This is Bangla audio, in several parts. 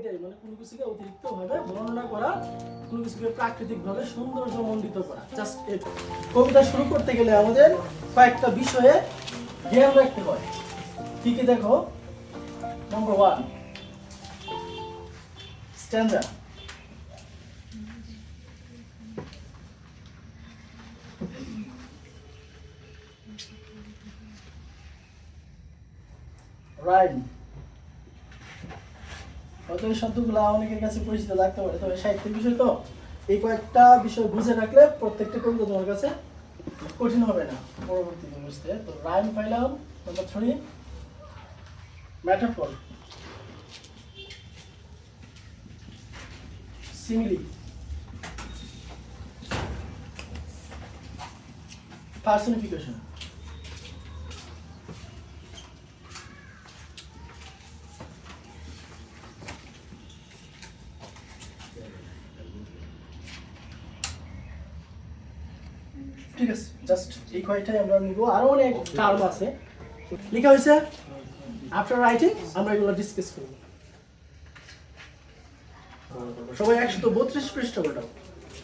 এটাই, মানে কোনো কিছুকে অতিরিক্তভাবে বর্ণনা করা, কোনো কিছুকে প্রাকৃতিকভাবে সৌন্দর্যমণ্ডিত করা, জাস্ট এটা। কবিতা শুরু করতে গেলে আমাদের কয়েকটা বিষয়ে জ্ঞান রাখতে হয়। কি কি দেখো, নাম্বার 1 স্ট্যান্ডা। রাইম। হয়তো এই শব্দগুলো অনেকের কাছে পরিচিত লাগতে পারে, তবে সাহিত্যের বিষয় তো এই কয়েকটা বিষয় বুঝে রাখলে প্রত্যেকটা কবিতা তোমার কাছে কঠিন হবে না পরবর্তীতে বুঝতে। তো রাইম পাইলাম। Number 3 metaphor, simile, personification. ঠিক আছে, জাস্ট এই কয়টাই আমরা নিব, আরো অনেক টার্ম আছে লেখা হয়েছে। আফটার রাইটিং আমরা এগুলো ডিসকাস করব। সবাই 132 পৃষ্ঠা ওটাও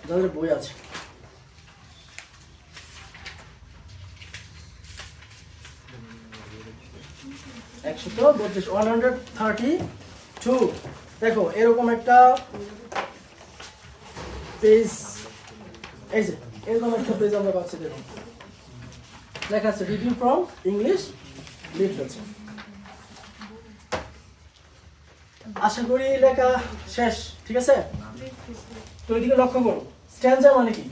যাদের বই আছে। দেখো এরকম একটা পেজ, এই যে এরকম একটা পেজ আমরা পাচ্ছি। দেখুন লেখা আছে রিডিং ফ্রম ইংলিশ লিটারেচার। আশা করি লেখা শেষ, ঠিক আছে? তো এদিকে লক্ষ্য করো, স্ট্যান্জা মানে কি?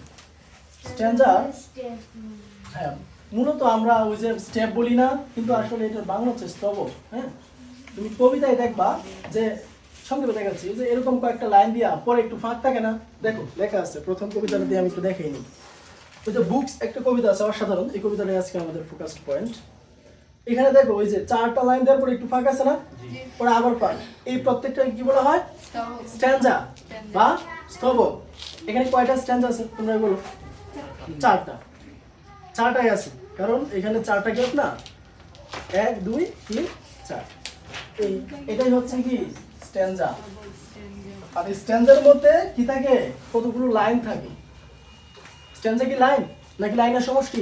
স্ট্যান্জা, হ্যাঁ, মূলত আমরা ওই যে স্টেপ বলি না, কিন্তু আসলে এটার বাংলা হচ্ছে স্তবক। হ্যাঁ, তুমি কবিতায় দেখবা যে সংক্ষেপে দেখাচ্ছি যে এরকম কয়েকটা লাইন দিয়া পরে একটু ফাঁক থাকে না, দেখো লেখা আছে। প্রথম কবিতাটা দিয়ে আমি একটু দেখাই নিই। ওই যে বুকস একটা কবিতা আছে অসাধারণ, এই কবিতাটাই আজকে আমাদের ফোকাস পয়েন্ট। এখানে দেখো ওই যে 4টা লাইন দেওয়ার পরে একটু ফাঁক আছে না, পরে আবার ফাঁক, এই প্রত্যেকটা কি বলা হয়? স্ট্যান্জা বা স্তবক। এখানে কয়টা স্ট্যান্জা আছে তোমরা বলো? 4টাই আছে, কারণ এখানে 4টা গ্যাপ না, 1 2 3 4, এটাই হচ্ছে কি স্ট্যান্জা। আর এই স্ট্যান্জার মধ্যে কি থাকে? কতগুলো লাইন থাকে। স্ট্যান্জা কি লাইন নাকি লাইনের সমষ্টি?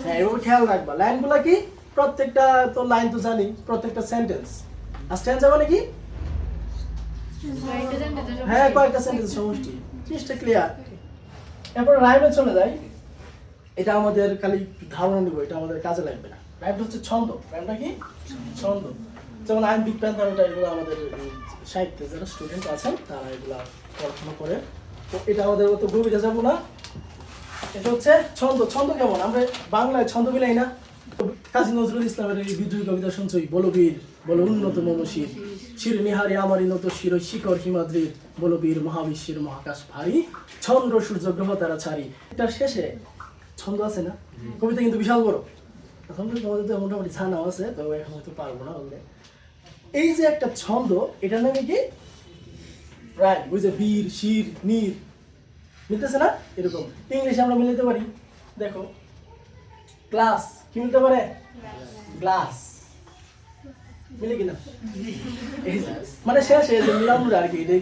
হ্যাঁ, এভাবে খেয়াল রাখবা। লাইনগুলো কি? প্রত্যেকটা তো লাইন তো জানি, প্রত্যেকটা সেন্টেন্স। আর স্ট্যান্জা মানে কি? হ্যাঁ, কয়েকটা সেন্টেন্স সমষ্টি। জিনিসটা ক্লিয়ার। এরপর রাইমে চলে যাই। এটা আমাদের খালি ধারণা নিব, এটা আমাদের কাজে লাগবে না। রাইমটা হচ্ছে ছন্দ। রাইমটা কি? ছন্দ। যেমন আইন বিগ প্যান্থার, এগুলো আমাদের সাহিত্যে যারা স্টুডেন্ট আছেন তারা এগুলা পড়াশোনা করে। তো এটা আমাদের অত গভীরে যাবো না। এটা হচ্ছে ছন্দ। ছন্দ কেমন? আমরা বাংলায় ছন্দ মিলাই না। কাজী নজরুল ইসলামের এই বিদ্রোহী কবিতা শুনছই, বলো বীর বলো উন্নত মনশীর, শির নিহারি আমারই নত শির শিখর হিমাদ্রির, বলো বীর মহাবিশ্বের মহাকাশ ভারী, চন্দ্র সূর্য গ্রহ তারা ছাড়ি। এটার শেষে ছন্দ আছে না? কবিতা কিন্তু বিশাল বড়। এখন তোমাদের তো মোটামুটি ছানাও আছে, তো এখন হয়তো পারবো না বললে। এই যে একটা ছন্দ, এটা নামে কি? রাইম। ওই যে বীর শির নীর মিলতেছে না? এরকম ইংলিশে আমরা মিলাতে পারি। দেখো ক্লাস কি মিলতে পারে? গ্লাস মিলে কিনা? মানে শেষ হয়ে যে মিলাম আর কি, এটাই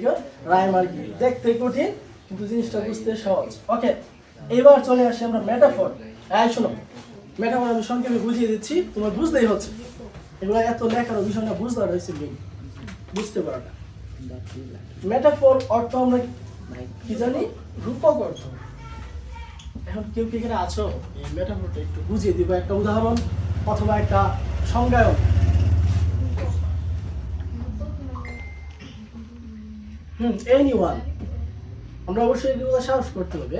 রাইম আর কি। দেখতে কঠিন কিন্তু জিনিসটা বুঝতে সহজ। ওকে, এবার চলে আসি আমরা মেটাফর। এই শোনো, মেটাফর আমি সংক্ষেপে বুঝিয়ে দিচ্ছি, তোমার বুঝতেই হচ্ছে। এগুলো এত লেখার বিষয় না, বুঝতে হয়েছে বুঝতে পারাটা। মেটাফর অর্থ আমরা কি জানি? রূপক অর্থ। এখন কেউ কি এখানে আছো? এই মেটাফরটা একটু বুঝিয়ে দিব, একটা উদাহরণ অথবা একটা সংজ্ঞায়ন। এনিওয়ান। আমরা অবশ্যই এগুলো সাহস করতে হবে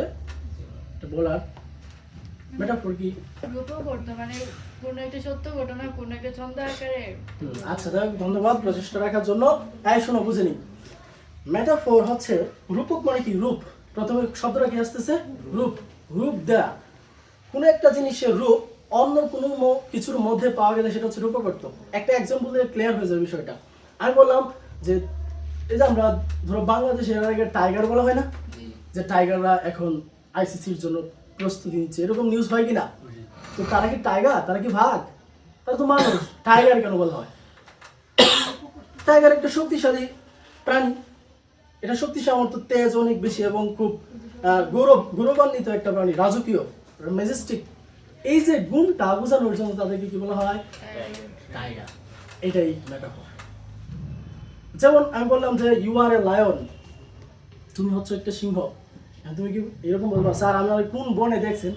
এটা বলার। মেটাফর কি? রূপক অর্থ মানে কোন একটা সত্য ঘটনা কোন একটা ছন্দ আকারে। আচ্ছা, ধন্যবাদ প্রচেষ্টা রাখার জন্য। এই শোনো, বুঝে নি। মেটাফর হচ্ছে রূপক মানে কি? রূপ। প্রথমে শব্দটা কি আসতেছে? রূপ। রূপ দেয়া। কোনো একটা জিনিসের রূপ অন্য কোনো কিছুর মধ্যে পাওয়া গেলে সেটা হচ্ছে রূপক অর্থ। একটা এক্সাম্পল দিয়ে ক্লিয়ার হয়ে যাবে বিষয়টা। আমি বললাম যে এই যে আমরা ধরো বাংলাদেশে এর আগে টাইগার বলা হয় না, যে টাইগাররা এখন আইসিসির জন্য প্রস্তুতি নিচ্ছে, এরকম নিউজ হয় কিনা? তো তারা কি টাইগার? তারা কি ভাগ? তারা তো মানুষ। টাইগার কেন বলা হয়? টাইগার একটা শক্তিশালী প্রাণী। এটা শক্তি সামর্থ্য, তেজ অনেক বেশি এবং খুব গৌরবান্বিত একটা প্রাণী, রাজকীয়, ম্যাজেস্টিক। এই যে গুণটা বোঝানোর জন্য তাদেরকে কি বলা হয়? টাইগার। এটাই মেটাফর। যেমন আমি বললাম যে ইউ আর এ লায়ন, তুমি হচ্ছে একটা সিংহ। তুমি কি এরকম বলবা, স্যার আপনারা কোন বনে দেখছেন?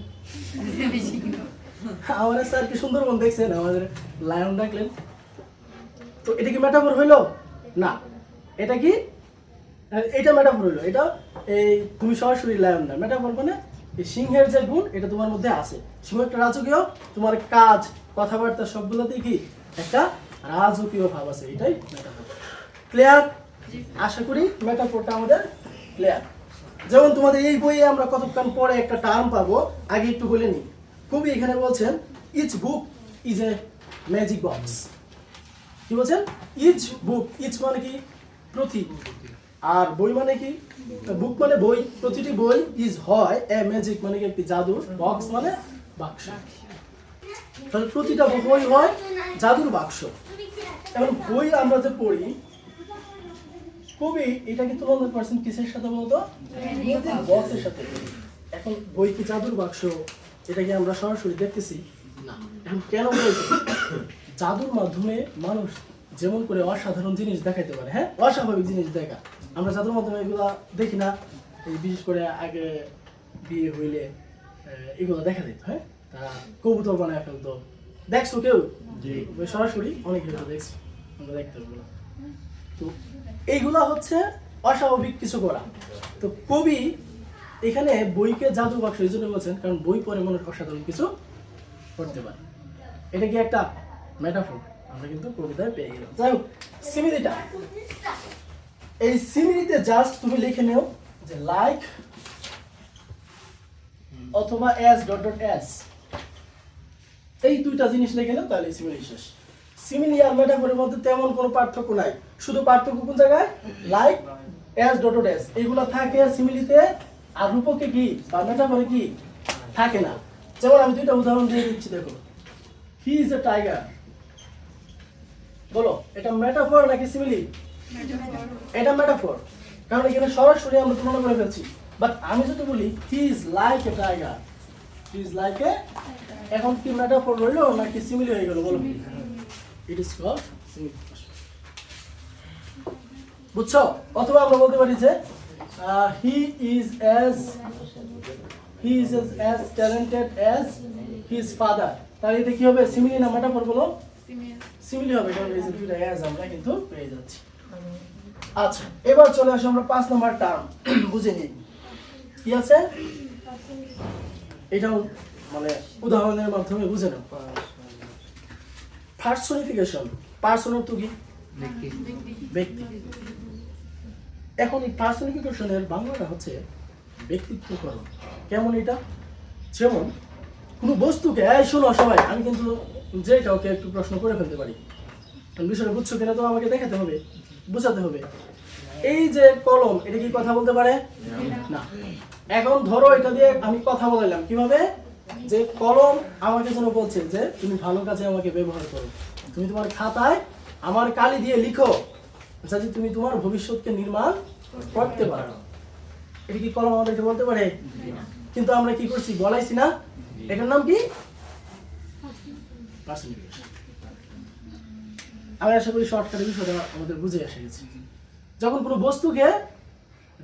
আমাদের স্যার কি সুন্দরবন দেখছেন, আমাদের লায়ন ডাকলেন। তো এটা কি মেটাফর হইলো? না। এটা কি? এটা মেটাফর হইলো। এটা এই তুমি সরাসরি লায়ন না, মেটাফর মানে এই সিংহের যে গুণ এটা তোমার মধ্যে আছে। সিংহ একটা রাজকীয়, তোমার কাজ কথাবার্তা সবগুলোতেই কি একটা রাজকীয় ভাব আছে, এটাই মেটাফর। ক্লিয়ার? আশা করি মেটাফরটা আমাদের ক্লিয়ার। যেমন তোমাদের এই বইয়ে আমরা কতক্ষণ পরে একটা টার্ম পাবো, আগে একটু বলে নিই। কবি এখানে বলছেন each book is a magic box. কি বলছেন? ইচ বুক, ইচ মানে কি? প্রতি। আর বই মানে কি? বুক মানে বই, প্রতিটি বই ইজ হয় এ ম্যাজিক মানে কি একটি জাদুর, বক্স মানে বাক্স। তাহলে প্রতিটা বই হয় জাদুর বাক্স। এখন বই আমরা যে পড়ি, কবি এটাকে তুলনা করছেন কিসের সাথে বলতো? বক্সের সাথে। এখন বই কি জাদুর বাক্স? এটা কি আমরা সরাসরি দেখতেছি না। এখন কেন বলছি? জাদুর মাধ্যমে মানুষ যেমন করে অসাধারণ জিনিস দেখাইতে পারে, হ্যাঁ, অস্বাভাবিক জিনিস দেখা, আমরা জাদুর মাধ্যমে এগুলা দেখি না। এই বিশেষ করে আগে বিয়ে হইলে এগুলো দেখা যেত, হ্যাঁ, তারা কবুতর বানায় ফেলতো। দেখছো কেউ? সরাসরি অনেক কিছু দেখছি, আমরা দেখতে পাবো। তো এইগুলা হচ্ছে অস্বাভাবিক কিছু করা। তো কবি এখানে বইকে জাদু বাক্স এই জন্য বলছেন কারণ বই পড়ে মানুষ অসাধারণ কিছু করতে পারে। এটা কি একটা মেটাফর? আমরা কিন্তু কবিতায় পেয়ে গেলাম। যাই হোক, সিমিলিটা, এই সিমিলিতে জাস্ট তুমি লিখে নেও যে লাইক অথবা এস ডট ডট এস, এই দুইটা জিনিস লিখে নাও, তাহলে সিমিলি শেষ। সিমিলি আর মেটাফরের মধ্যে তেমন কোনো পার্থক্য নাই, শুধু পার্থক্য কোন জায়গায়? Like, S dot dot S এগুলো থাকে সিমিলিতে, আর রূপকে কি বা মেটাফরে কি থাকে না। যেমন আমি দুইটা উদাহরণ দিয়ে দিচ্ছি, দেখো। হি ইজ এ টাইগার, বলো এটা মেটাফর নাকি সিমিলি? এটা মেটাফর, কারণ এখানে সরাসরি আমরা তুলনা করে ফেলছি। বাট আমি যদি বলি he is like a tiger, he is like a, এখন কি মেটাফর হইলো নাকি সিমিলি হয়ে গেল? বলো। It is called simile. বুঝছো? অথবা আমরা বলতে পারি যে he is as talented as his father, তাহলে এটা কি হবে? সিমিলি না মেটাফর? বলো। সিমিলি হবে, কারণ এই যে দুইটা অ্যাজ আমরা কিন্তু পেয়ে যাচ্ছি। আচ্ছা, এবার চলে আসি আমরা 5 নাম্বার টার্ম বুঝে নিই। কি আছে? এটাও মানে উদাহরণের মাধ্যমে বুঝে নাও। পার্সনিফিকেশন, পার্সন অর্থ কি? ব্যক্তি। এখন এই পার্সনিফিকেশনের বাংলাটা হচ্ছে ব্যক্তিত্বকরণ। কেমন এটা? যেমন কোনো বস্তুকে, এই শোনো সবাই, আমি কিন্তু যে কাউকে একটু প্রশ্ন করে ফেলতে পারি, বিষয়টা বুঝছো কিনা তো আমাকে দেখাতে হবে, বোঝাতে হবে। এই যে কলম, এটা কি কথা বলতে পারে? না। এখন ধরো এটা দিয়ে আমি কথা বলাইলাম, কিভাবে? যে কলম আমাকে যেন বলছে যে তুমি ভালো কাজে আমাকে ব্যবহার করো, তুমি তোমার খাতায় আমার কালি দিয়ে লিখো যাতে তুমি তোমার ভবিষ্যৎকে নির্মাণ করতে পারো। এটা কি কলম আমাদেরকে বলতে পারে? কিন্তু আমরা কি করছি? বলাইছি না। এটার নাম কি? পার্সনিফিকেশন। আমি আশা করি শর্টকাটে বিষয়টা আমাদের বুঝে এসে গেছে। যখন কোনো বস্তুকে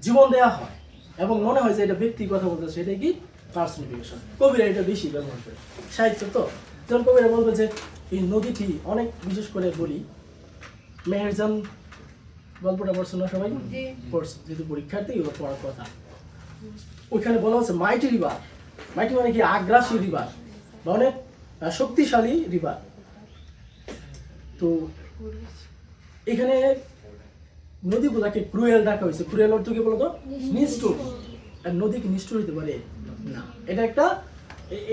জীবন দেওয়া হয় এবং মনে হয় যে এটা ব্যক্তির কথা বলতে, সেটা কি? পার্সনিফিকেশন। কবিরা এটা বেশি ব্যবহার করে, সাহিত্য তো। যখন কবিরা বলবে যে এই নদীটি, অনেক বিশেষ করে বলি মেহেরজান গল্পটা পড়ছো না সবাই? পড়ছে, যেহেতু পরীক্ষার্থী এবার পড়ার কথা। ওইখানে বলা হচ্ছে মাইটি রিভার। মাইটি মানে কি? আগ্রাসী রিভার বা অনেক শক্তিশালী রিভার। তো এখানে নদীগুলাকে ক্রুয়েল ডাকা হয়েছে। ক্রুয়েল অর্থ কি বলতো? নিষ্ঠুর। আর নদী কি নিষ্ঠুর হতে পারে? না।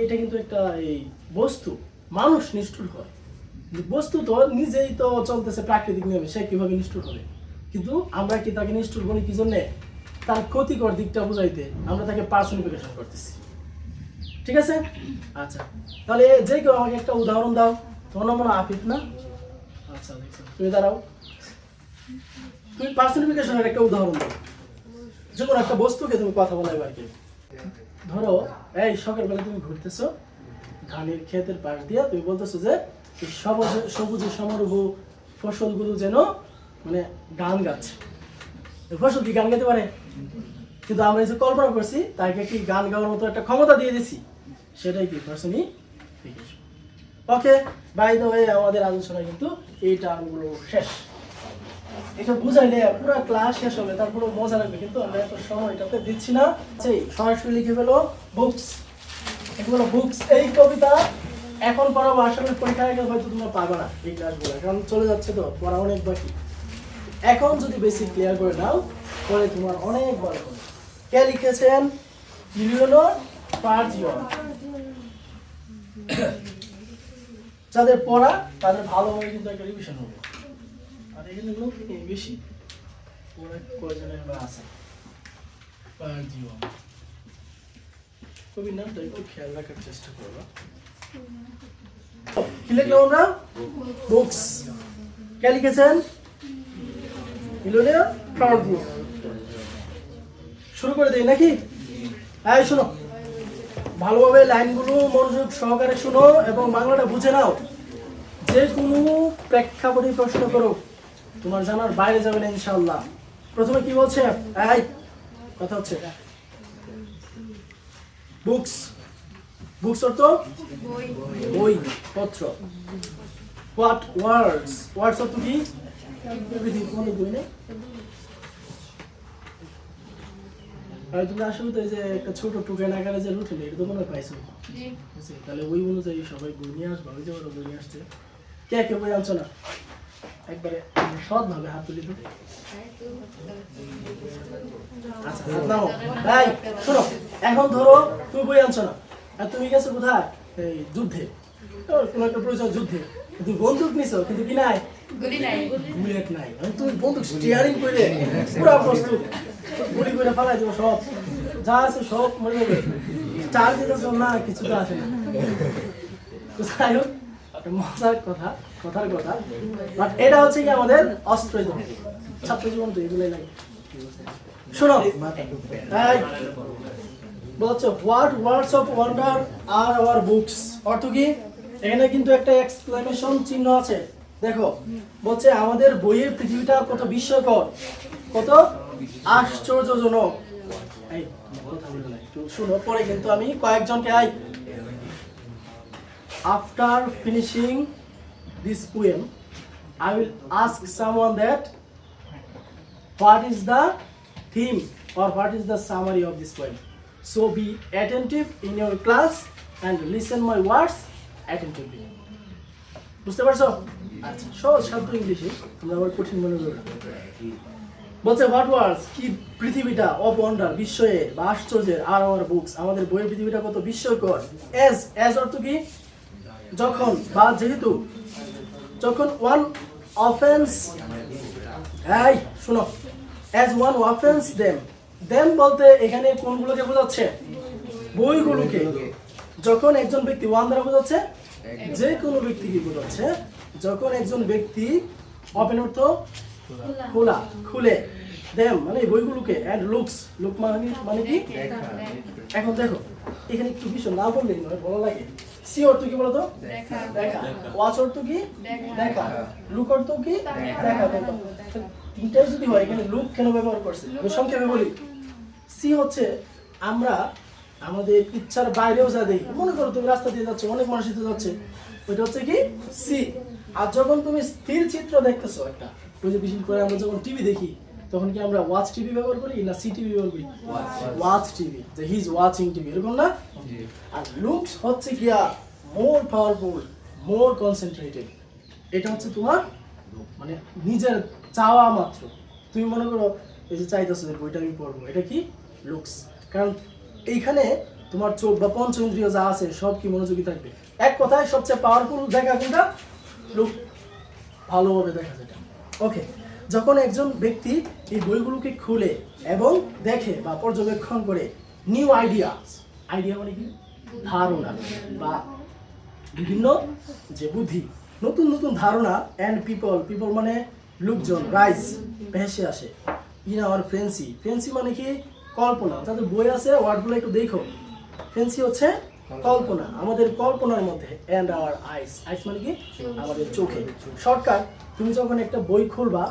এটা কিন্তু একটা এই বস্তু, মানুষ নিষ্ঠুর হয়। বস্তু তো নিজেই তো চলতেছে প্রাকৃতিক নিয়মে, সে কিভাবে নিষ্ঠুর হবে? কিন্তু আমরা কি তাকে নিষ্ঠুর বলি কি জন্যে? তার ক্ষতিকর দিকটা বুঝাইতে আমরা তাকে পার্সনিফিকেশন করতেছি। ঠিক আছে? আচ্ছা, তাহলে যে কেউ আমাকে একটা উদাহরণ দাও। তোমার নাম আফিফ না? আচ্ছা, দেখছো, তুমি দাঁড়াও। তুমি পার্সনিফিকেশনের একটা উদাহরণ দাও, যে কোনো একটা বস্তুকে তুমি কথা বলাই আর কি। ধরো এই সকালবেলা তুমি ঘুরতেছো ধানের ক্ষেতের পাশ দিয়ে, তুমি বলতেছো যে এই সবুজে সমারোহ ফসলগুলো যেন মানে গান গাচ্ছে। এই ফসল কি গান গাইতে পারে? কিন্তু আমরা যে কল্পনা করছি তাকে কি গান গাওয়ার মতো একটা ক্ষমতা দিয়ে দিছি, সেটাই কি personification. Okay, by the way আমাদের আলোচনা কিন্তু এই টার্মগুলো শেষ। এটা বুঝাইলে পুরো ক্লাস শেষ হবে, তারপরে মজা লাগবে, কিন্তু আমরা এত সময় এটাতে দিচ্ছি না। সেই সরাসরি লিখে ফেলো বুকস, এগুলো বুকস। এই কবিতা এখন পড়াবো, আসলে পরীক্ষার আগে হয়তো তোমরা পাবে না এই ক্লাসগুলো, কারণ চলে যাচ্ছে তো, পড়া অনেক বাকি। এখন যদি বেসিক ক্লিয়ার করে নাও, পরে তোমার অনেক বড় হবে। কে লিখেছেন? লিওনার্দো ফার্জিওন। যাদের পড়া তাদের ভালোভাবে কিন্তু একটা রিভিশন হবে। আর এখানে লোক বেশি পড়া কয়জনের বা আছে। ফার্জিওন কবির নামটা একটু খেয়াল রাখার চেষ্টা করবো। কি লিখলাম আমরা? বুকস। কে লিখেছেন? লিওনার্দো ফার্জিওন। শুরু করে দেই নাকি? হ্যাঁ, শোনো ভালোভাবে, লাইনগুলো মনোযোগ সহকারে শোনো এবং বাংলাটা বুঝে নাও। যে কোনো প্রেক্ষাপটে প্রশ্ন করো, তোমার জানার বাইরে যাবে না ইনশাআল্লাহ। প্রথমে কি বলছে? এই কথা হচ্ছে বুকস। বুকস অর্থ বই, পত্র। হোয়াট ওয়ার্ডস? ওয়ার্ডস অর্থ কি? বই না? আর তুমি আসলে তো এই যে একটা ছোট টুকেন আকারে যে রুটিন, এটা তো মনে হয় পাইছো। তাহলে ওই অনুযায়ী সবাই বই নিয়ে আসবা। ওই যে ওরা বই নিয়ে আসছে। কে কে বই আনছো না? একবারে সৎ ভাবে হাত তুলি তো। আচ্ছা, হাত নাও। এই শোনো, এখন ধরো তুমি বই আনছো না, আর তুমি গেছো কোথায়? এই যুদ্ধে, কোনো একটা প্রয়োজন যুদ্ধে, তুমি বন্দুক নিছো কিন্তু কি নাই? বুলেট নাই। তুমি বন্দুক স্টিয়ারিং করে পুরা প্রস্তুত, গুলি করে ফালাই দেবো, সব যা আছে সব মরে যাবে। চার্জ দিতেছ না, কিছু তো আসে না। যাই হোক, মজার কথা, কথার কথা, বাট এটা হচ্ছে কি আমাদের অস্ত্র জীবন, ছাত্র জীবন তো এগুলোই লাগে। শোনো, বলছো what words of wonder are our books. অর্থ কি? এখানে কিন্তু একটা এক্সক্লেমেশন চিহ্ন আছে। দেখো, বলছে আমাদের বইয়ের পৃথিবীটা কত বিস্ময়কর, কত আশ্চর্যজনক। এই কথাগুলো না একটু শুনো, পরে কিন্তু আমি কয়েকজনকে after finishing this poem I will ask someone that what is the theme or what is the summary of this poem. So be attentive in your class and listen my words attentively. বুঝতে পারছো? আচ্ছা, সহজ শব্দ ইংলিশে, তোমরা আবার কঠিন মনে করো না। বলছে হোয়াট ওয়ার্ডস, কি পৃথিবীটা, অফ ওয়ান্ডার বিস্ময়ের বা আশ্চর্যের, আর আওয়ার বুকস আমাদের বইয়ের পৃথিবীটা কত বিস্ময়কর। এজ অর্থ কি? যখন বা যেহেতু, যখন ওয়ান অফেন্স, এই শোনো, as one offence them. Them বলতে এখানে কোনগুলোকে বোঝাচ্ছে? বইগুলোকে। যখন একজন ব্যক্তি, ওয়ান দ্বারা বোঝাচ্ছে যে কোনো ব্যক্তিকে বোঝাচ্ছে। যখন একজন ব্যক্তি, ওপেন অর্থ খোলা, খুলে, দেম মানে বইগুলোকে, এন্ড লুকস, লুক মানে কি? এখন দেখো এখানে একটু বিষয় না বললেই নয়, ভালো লাগে। সি অর্থ কি বলতো? দেখা। ওয়াচ অর্থ কি? দেখা। লুক অর্থ কি? দেখা। তিনটাই যদি হয়, এখানে লুক কেন ব্যবহার করছে? আমি সংক্ষেপে বলি। সি হচ্ছে আমরা আমাদের ইচ্ছার বাইরেও যা দেখি। মনে করো তুমি রাস্তা দিয়ে যাচ্ছ, অনেক মানুষ যাচ্ছে, ওইটা হচ্ছে কি? সি। আর যখন তুমি স্থির চিত্র দেখতেছো একটা, ওই যে বিশেষ করে আমরা যখন টিভি দেখি, তখন কি আমরা ওয়াচ টিভি ব্যবহার করি না সি টিভি ব্যবহার করি? ওয়াচ টিভি, যে হি ইজ ওয়াচিং টিভি, এরকম না? আর লুকস হচ্ছে গিয়া মোর পাওয়ারফুল, মোর কনসেন্ট্রেটেড। এটা হচ্ছে তোমার মানে নিজের চাওয়া মাত্র। তুমি মনে করো এই যে চাইতেছো যে বইটা আমি পড়বো, এটা কি? লুকস। কারণ এইখানে তোমার চোখ বা পঞ্চ ইন্দ্রিয় যা আছে সব কি মনোযোগী থাকবে। এক কথায় সবচেয়ে পাওয়ারফুল দেখা কোনটা? লুক, ভালোভাবে দেখা যেটা। ওকে, যখন একজন ব্যক্তি এই বইগুলোকে খুলে এবং দেখে বা পর্যবেক্ষণ করে, নিউ আইডিয়া, আইডিয়া মানে কি? ধারণা বা বিভিন্ন যে বুদ্ধি, নতুন নতুন ধারণা, অ্যান্ড পিপল, পিপল মানে লোকজন রাইজ ভেসে আসে ইন আওয়ার ফ্যান্সি। ফ্যান্সি মানে কি কল্পনা, যাদের বই আছে ওয়ার্ডগুলো একটু দেখো। ফ্যান্সি হচ্ছে কল্পনা, আমাদের কল্পনার মধ্যে। অ্যান্ড আওয়ার আইস, আইস মানে কি আমাদের চোখে। শর্টকাট, তুমি যখন একটা বই খুলবা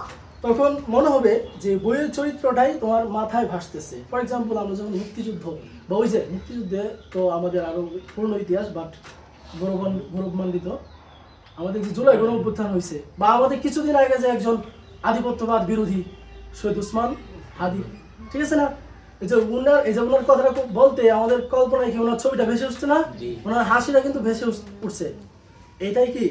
তখন মনে হবে যে বইয়ের চরিত্রটাই তোমার মাথায় ভাসতেছে। ফর এক্সাম্পল, আমরা যখন মুক্তিযুদ্ধ বা ওই যে মুক্তিযুদ্ধে, তো আমাদের আরো পূর্ণ ইতিহাস বাট গৌরবমণ্ডিত আমাদের যে জুলাই গণ অভ্যুত্থান হয়েছে, বা আমাদের কিছুদিন আগে যে একজন আধিপত্যবাদ বিরোধী শহীদ ওসমান হাদি, ঠিক আছে না, এই যে ওনার কথাটা বলতে আমাদের কল্পনায় কি ওনার ছবিটা ভেসে উঠছে না, ওনার হাসিটা কিন্তু ভেসে উঠছে। এটাই কি,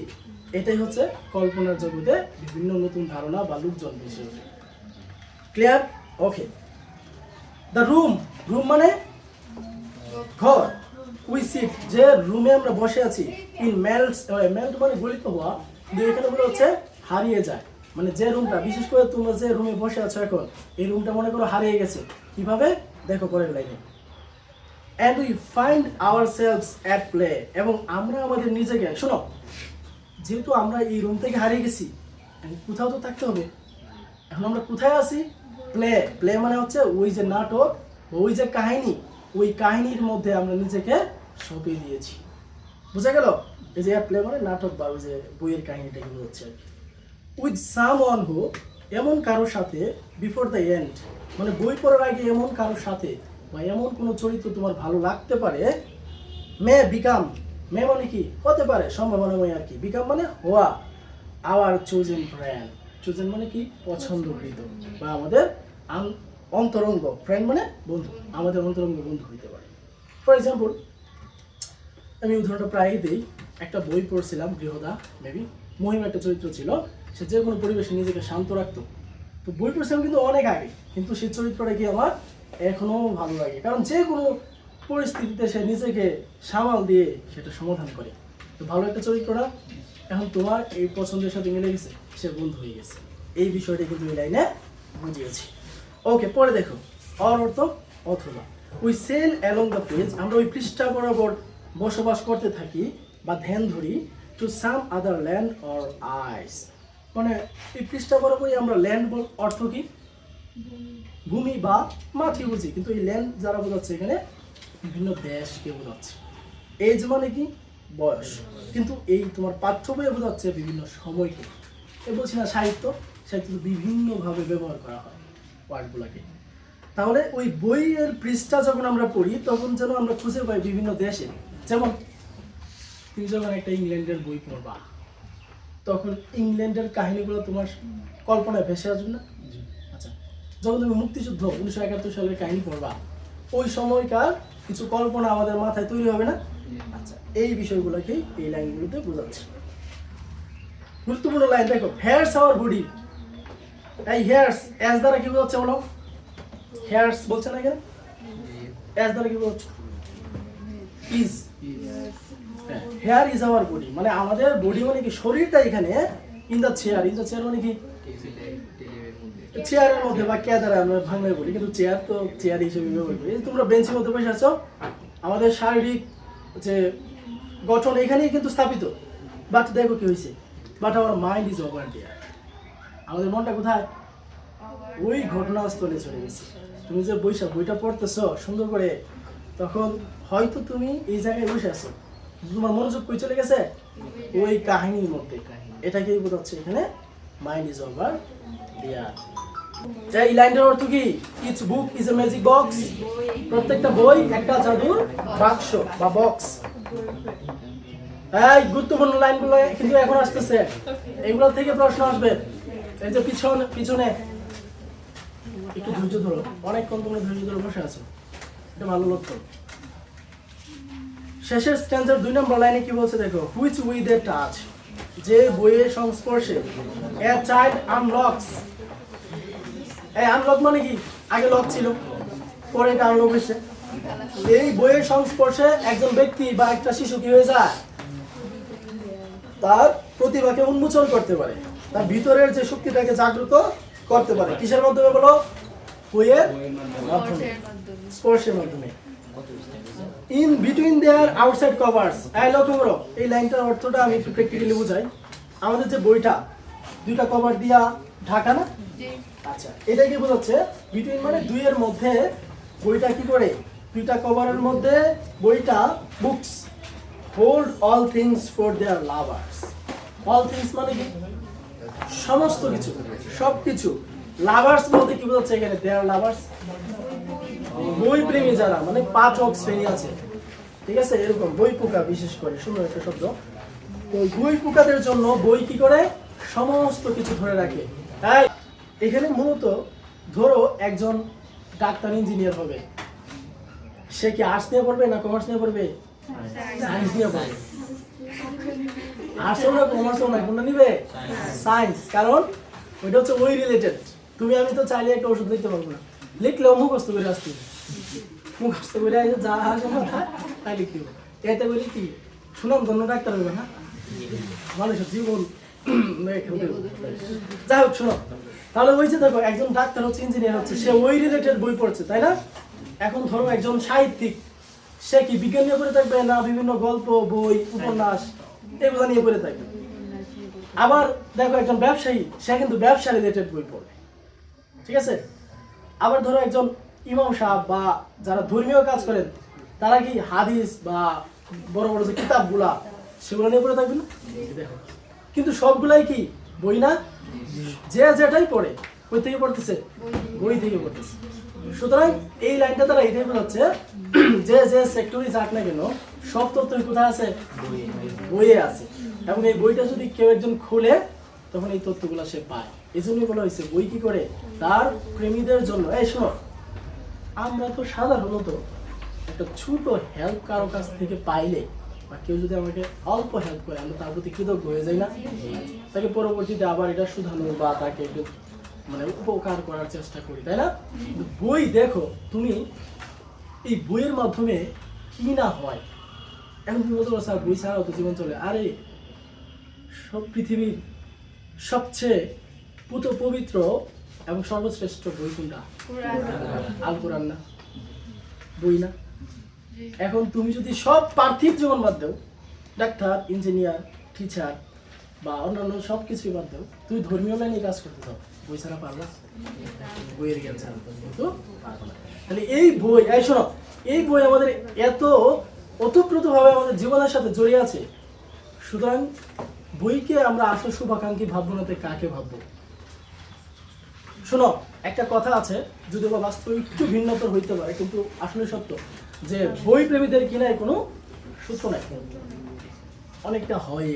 এটাই হচ্ছে কল্পনার জগতে বিভিন্ন নতুন ধারণা বা লোকজন ভেসে ওঠে। Clear? Okay. The room, room মানে ঘর। উই সিট, যে রুমে আমরা বসে আছি। ইন মেল্টস, মেল্ট মানে গলিত হওয়া, কিন্তু এখানে বলে হচ্ছে হারিয়ে যায়। মানে যে রুমটা, বিশেষ করে তোমরা যে রুমে বসে আছো এখন, এই রুমটা মনে করো হারিয়ে গেছে। কিভাবে? দেখো পরের লাইনে। And we find ourselves at play, এবং আমরা আমাদের নিজেকে, শোনো, যেহেতু আমরা এই রুম থেকে হারিয়ে গেছি, কোথাও তো থাকতে হবে। এখন আমরা কোথায় আছি? প্লে। প্লে মানে হচ্ছে ওই যে নাটক, ওই যে কাহিনী, ওই কাহিনীর মধ্যে আমরা নিজেকে সঁপে দিয়েছি। বুঝা গেল? এই যে প্লে মানে নাটক বা ওই যে বইয়ের কাহিনীটা এগুলো হচ্ছে আর কি। উইথ সামওয়ান হু, এমন কারোর সাথে, বিফোর দ্য এন্ড মানে বই পড়ার আগে এমন কারোর সাথে বা এমন কোনো চরিত্র তোমার ভালো লাগতে পারে। মে বিকাম, মে মানে কি হতে পারে, সম্ভাবনাময় আর কি। বিকাম মানে হওয়া। আওয়ার চোজেন ফ্রেন্ড, চোজেন মানে কি পছন্দকৃত বা আমাদের অন্তরঙ্গ। ফ্রেন্ড মানে বন্ধু, আমাদের অন্তরঙ্গ বন্ধু হইতে পারে। ফর এক্সাম্পল, আমি উদাহরণটা প্রায়ই দিই। একটা বই পড়ছিলাম, গৃহদা মেবি, মহিমা একটা চরিত্র ছিল, সে যে কোনো পরিবেশে নিজেকে শান্ত রাখতো। তো বই পড়ছিলাম কিন্তু অনেক আগে, কিন্তু সেই চরিত্রটা কি আমার এখনো ভালো লাগে, কারণ যে কোনো পরিস্থিতিতে সে নিজেকে সামাল দিয়ে সেটা সমাধান করে। তো ভালো একটা চরিত্র না? এখন তোমার এই পছন্দের সাথে মিলে গেছে, সে বন্ধু হয়ে গেছে। এই বিষয়টা কিন্তু এই লাইনে বুঝিয়েছি। ওকে, পরে দেখো, অর অর্থ অথবা। We sail along the page, আমরা ওই পৃষ্ঠা বরাবর বসবাস করতে থাকি বা ধ্যান ধরি। To some other land or eyes, মানে এই পৃষ্ঠা বরাবরই আমরা ল্যান্ড অর্থ কি ভূমি বা মাটি বুঝি, কিন্তু এই ল্যান্ড যারা বোঝাচ্ছে এখানে বিভিন্ন দেশকে বোঝাচ্ছে। এজ মানে কি বয়স, কিন্তু এই তোমার পাঠ্য বইয়ে বোঝাচ্ছে বিভিন্ন সময়কে। এ বলছি না সাহিত্য, সাহিত্য বিভিন্নভাবে ব্যবহার করা হয় ওয়ার্ডগুলোকে। তাহলে ওই বইয়ের পৃষ্ঠা যখন আমরা পড়ি তখন যেন আমরা খুঁজে পাই বিভিন্ন দেশে। যেমন তুমি যখন একটা ইংল্যান্ডের বই পড়বা, তখন ইংল্যান্ডের কাহিনীগুলো তোমার কল্পনায় ভেসে আসবে না? আচ্ছা, যখন তুমি মুক্তিযুদ্ধ 1971 সালের কাহিনী পড়বা, ওই সময়কার কিছু কল্পনা আমাদের মাথায় তৈরি হবে না? আচ্ছা, এই বিষয়গুলোকেই এই লাইনগুলোতে বোঝাচ্ছে। গুরুত্বপূর্ণ লাইন দেখো, হেয়ার্স আওয়ার বডি। এই হেয়ার্স, এস দ্বারা কি বোঝাচ্ছে বলো? হেয়ার্স বলছে না কেন? এস দ্বারা কি বোঝাচ্ছে? Is. Hair is our body, মানে আমাদের বডি মানে কি শরীরটা এখানে। In the chair, in the chair মানে কি চেয়ারের মধ্যে, বা কেদারা আমরা বাংলায় বলি, কিন্তু চেয়ার তো চেয়ার হিসেবে ব্যবহার করি। তোমরা বেঞ্চের মধ্যে বসে আছো, আমাদের শারীরিক যে গঠন এখানেই কিন্তু স্থাপিত। বাট দেখো কি হয়েছে, but our mind is over there, আমাদের মনটা কোথায়? ওই ঘটনাস্থলে চলে গেছে। তুমি যে বইটা পড়তেছো সুন্দর করে, তখন হয়তো তুমি এই জায়গায় বসে আছো, তোমার মনোযোগ কই চলে গেছে? ওই কাহিনীর মধ্যে। এটাকেই বোঝাচ্ছে এখানে মাইন্ড ইজ ওভার দেয়ার। এই লাইনটার অর্থ কি? Each book is a magic box, প্রত্যেকটা বই একটা জাদুর বাক্স বা বক্স। এই গুরুত্বপূর্ণ লাইনগুলো কিন্তু এখন আসতেছে, এগুলো থেকে প্রশ্ন আসবে। এই যে পিছনে একটু ধৈর্য ধরো, অনেকক্ষণ তোমরা ধৈর্য ধরে বসে আছো, এটা ভালো লক্ষণ। শেষের স্ট্যান্জার 2 নম্বর লাইনে কি বলছে দেখো, হুইচ উইথ এ টাচ, যে বইয়ের সংস্পর্শে। এ চাইল্ড আনলকস, এই আনলক মানে কি আগে লক ছিল, পরে এটা আনলক হয়েছে। এই বইয়ের সংস্পর্শে একজন ব্যক্তি বা একটা শিশু কি হয়ে যায়? তার প্রতিভাকে উন্মোচন করতে পারে, তার ভিতরের যে শক্তিটাকে জাগ্রত করতে পারে। কিসের মাধ্যমে বলো? বইয়ের মাধ্যমে, স্পর্শের মাধ্যমে। In between there outside covers, এই লক্ষ্য করো, এই লাইনটার অর্থটা আমি একটু প্র্যাকটিক্যালি বুঝাই। আমাদের যে বইটা দুইটা কভার দিয়া ঢাকা না? জি আচ্ছা, এটা কি বোঝাচ্ছে? বিটুইন মানে দুইয়ের মধ্যে বইটা কি করে? দুইটা কভারের মধ্যে বইটা books hold all things for their lovers. All things মানে কি? সমস্ত কিছু, সব কিছু। লাভার্স বলতে কি বোঝাচ্ছে এখানে? দেয়ার লাভার্স, বই প্রেমী যারা, মানে পাঠক শ্রেণী আছে, ঠিক আছে, এরকম বই পোকা বিশেষ করে, সুন্দর একটা শব্দ। তো বই পোকাদের জন্য বই কি করে? সমস্ত কিছু ধরে রাখে। তাই এখানে মূলত ধরো একজন ডাক্তার ইঞ্জিনিয়ার হবে, সে কি আর্টস নিয়ে পড়বে না কমার্স নিয়ে পড়বে? সায়েন্স নিয়ে পড়বে। আর্টসও না কমার্সও না, কোনটা নিবে? সায়েন্স। কারণ ওইটা হচ্ছে ওই রিলেটেড। তুমি আমি তো চাইলে একটা ওষুধ লিখতে পারবো না, লিখলেও মুখস্থ করে আসতে হবে। মুখস্থ করে আসে যা আসে মাথায় তাই লিখতে হবে। এতে করে কি সুনাম ধন্য ডাক্তার হবে না, মানুষের জীবন যাই হোক। শোনো, তাহলে ওই যে দেখো একজন ডাক্তার হচ্ছে, ইঞ্জিনিয়ার হচ্ছে, সে ওই রিলেটেড বই পড়ছে, তাই না? এখন ধরো একজন সাহিত্যিক, সে কি বিজ্ঞান নিয়ে পড়ে থাকবে না বিভিন্ন গল্প বই উপন্যাস এগুলো নিয়ে পড়ে থাকবে? আবার দেখো একজন ব্যবসায়ী, সে কিন্তু ব্যবসা রিলেটেড বই পড়বে, ঠিক আছে? আবার ধরো একজন ইমাম সাহেব বা যারা ধর্মীয় কাজ করেন, তারা কি হাদিস বা বড় বড় যে কিতাবগুলা সেগুলো নিয়ে পড়ে থাকবে না? দেখো, কিন্তু সবগুলাই কি বই না? যে যেটাই পড়ে বই থেকে পড়তেছে, বই থেকে পড়তেছে। সুতরাং এই লাইনটা দ্বারা এটাই বোঝাচ্ছে যে যে সেক্টরই যাক না কেন, সব তথ্যই কোথায় আছে? বইয়ে আছে। এবং এই বইটা যদি কেউ একজন খুলে, তখন এই তথ্যগুলো সে পায়। এই জন্যই বলা হয়েছে বই কি করে? তার প্রেমীদের জন্য। এই শোনো, আমরা তো সাধারণত একটা ছোট হেল্প কারো কাছ থেকে পাইলে, বা কেউ যদি আমাকে অল্প হেল্প করে, আমরা তার প্রতি কৃতজ্ঞ হয়ে যাই না? তাকে পরবর্তীতে আবার এটা শুধানো বা তাকে একটু মানে উপকার করার চেষ্টা করি, তাই না? কিন্তু বই দেখো, তুমি এই বইয়ের মাধ্যমে কি না হয়। এখন তুমি বলতে পারো স্যার বই ছাড়াও তো জীবন চলে। আরে সব পৃথিবীর সবচেয়ে পবিত্র এবং সর্বশ্রেষ্ঠ বই কোনটা? আল কোরআন না? বই না? এখন তুমি যদি সব পার্থিব জীবন বাদ দাও, ডাক্তার ইঞ্জিনিয়ার টিচার বা অন্যান্য সব কিছুই বাদ দাও, তুমি ধর্মীয় লাইনে কাজ করতে চাও, বই ছাড়া পারবা? বইয়ের জ্ঞান ছাড়া তো পারবো না। তাহলে এই বই, এই শোনো, এই বই আমাদের এত ওতপ্রোতভাবে আমাদের জীবনের সাথে জড়িয়ে আছে। সুতরাং বইকে আমরা আসল শুভাকাঙ্ক্ষী ভাববো না, কাকে ভাববো? শোনো, একটা কথা আছে, যদিও বা বাস্তবে একটু ভিন্নতর হইতে পারে, কিন্তু আসলে সত্য, যে বই প্রেমীদের কিনায় কোনো সূত্র নাই। অনেকটা হয়,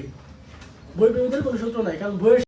বই প্রেমীদের কোনো সূত্র নাই, কারণ বইয়ের